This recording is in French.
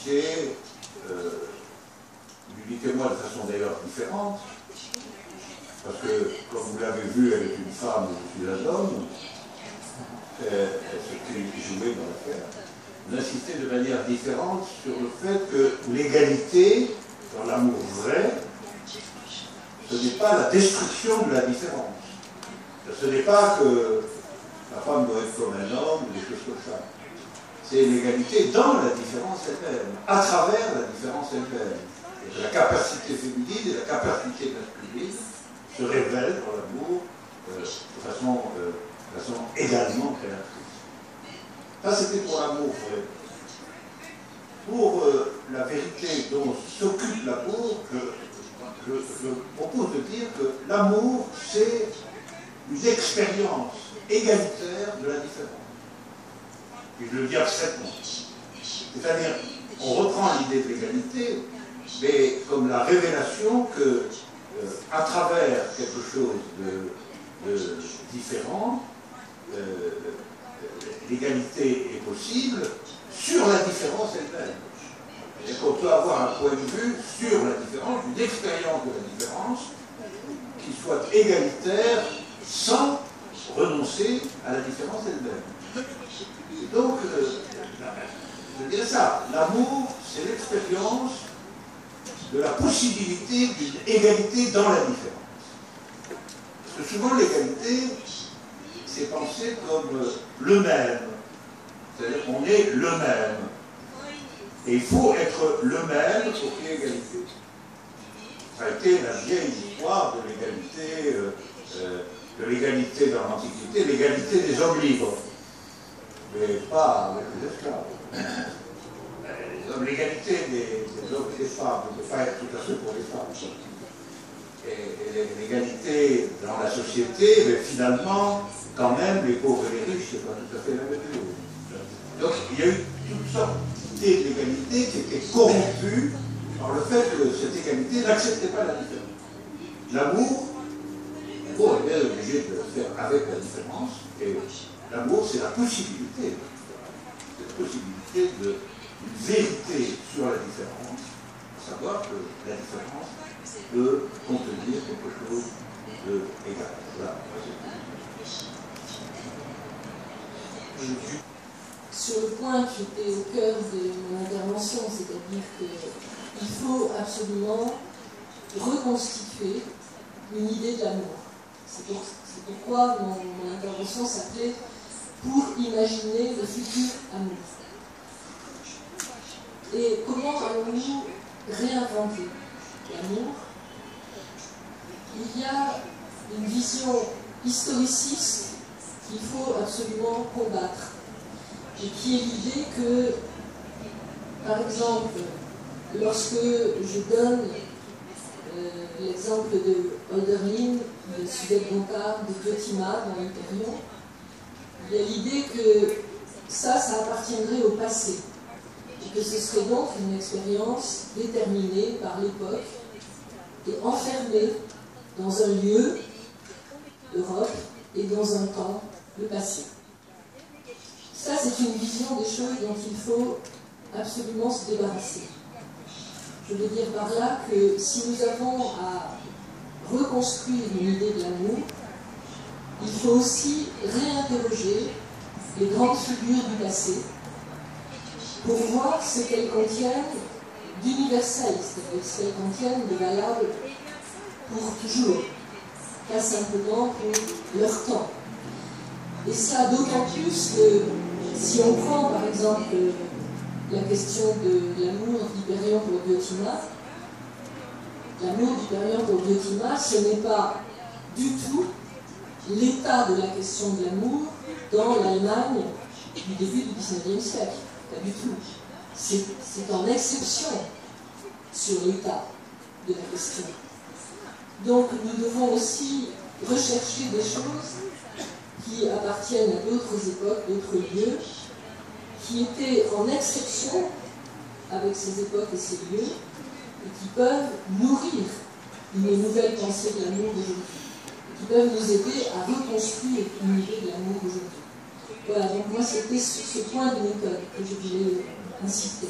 l'égalité, lui dites-moi de façon d'ailleurs différente, parce que, comme vous l'avez vu, elle est une femme, je suis un homme, ce qui jouait dans l'affaire, vous insistez de manière différente sur le fait que l'égalité, dans l'amour vrai, ce n'est pas la destruction de la différence. Ce n'est pas que la femme doit être comme un homme ou des choses comme ça. C'est l'égalité dans la différence elle-même, à travers la différence elle-même. Et la capacité féminine et la capacité masculine se révèlent dans l'amour de façon également créatrice. Ça, c'était pour l'amour vrai. Pour la vérité dont s'occupe l'amour, je propose de dire que l'amour, c'est une expérience égalitaire de la différence. Et je le dis abstraitement. C'est-à-dire, on reprend l'idée de l'égalité, mais comme la révélation que, à travers quelque chose de différent, l'égalité est possible sur la différence elle-même. Et qu'on peut avoir un point de vue sur la différence, une expérience de la différence, qui soit égalitaire sans renoncer à la différence elle-même. Et donc, je dirais ça, l'amour, c'est l'expérience de la possibilité d'une égalité dans la différence. Parce que souvent l'égalité, c'est pensé comme le même. C'est-à-dire qu'on est le même. Et il faut être le même pour qu'il y ait égalité. Ça a été la vieille histoire de l'égalité dans l'Antiquité, l'égalité des hommes libres. Mais pas avec les esclaves. L'égalité des hommes et des femmes ne peut pas être tout à fait pour les femmes. Et l'égalité dans la société, mais finalement, quand même, les pauvres et les riches, c'est pas tout à fait la même chose. Donc, il y a eu toutes sortes d'idées d'égalité qui étaient corrompues par le fait que cette égalité n'acceptait pas la différence. L'amour, on est bien obligé de le faire avec la différence, et l'amour, c'est la possibilité. C'est la possibilité d'une vérité sur la différence, à savoir que la différence peut contenir quelque chose d'égal. Voilà. Sur le point qui était au cœur de mon intervention, c'est-à-dire qu'il faut absolument reconstituer une idée de l'amour. C'est pourquoi mon intervention s'appelait « Pour imaginer le futur amour ». Et comment allons-nous réinventer l'amour? Il y a une vision historiciste qu'il faut absolument combattre, et qui est l'idée que, par exemple, lorsque je donne l'exemple de Hölderlin, de Sudette Bompard, de Diotima dans l'Hyperion, il y a l'idée que ça appartiendrait au passé, et que ce serait donc une expérience déterminée par l'époque et enfermée dans un lieu, l'Europe, et dans un temps, le passé. Ça, c'est une vision des choses dont il faut absolument se débarrasser. Je veux dire par là que si nous avons à reconstruire une idée de l'amour, il faut aussi réinterroger les grandes figures du passé pour voir ce qu'elles contiennent d'universel, c'est-à-dire ce qu'elles contiennent de valable pour toujours, pas simplement pour leur temps. Et ça d'autant plus que si on prend par exemple la question de l'amour d'Hyperion pour Diotima, l'amour d'Hyperion pour Diotima, ce n'est pas du tout l'état de la question de l'amour dans l'Allemagne du début du XIXe siècle. Pas du tout. C'est en exception sur l'état de la question. Donc nous devons aussi rechercher des choses qui appartiennent à d'autres époques, d'autres lieux, qui étaient en exception avec ces époques et ces lieux, et qui peuvent nourrir une nouvelle pensée de l'amour d'aujourd'hui, et qui peuvent nous aider à reconstruire une idée de l'amour d'aujourd'hui. Voilà, donc moi c'était sur ce point de méthode que je voulais inciter.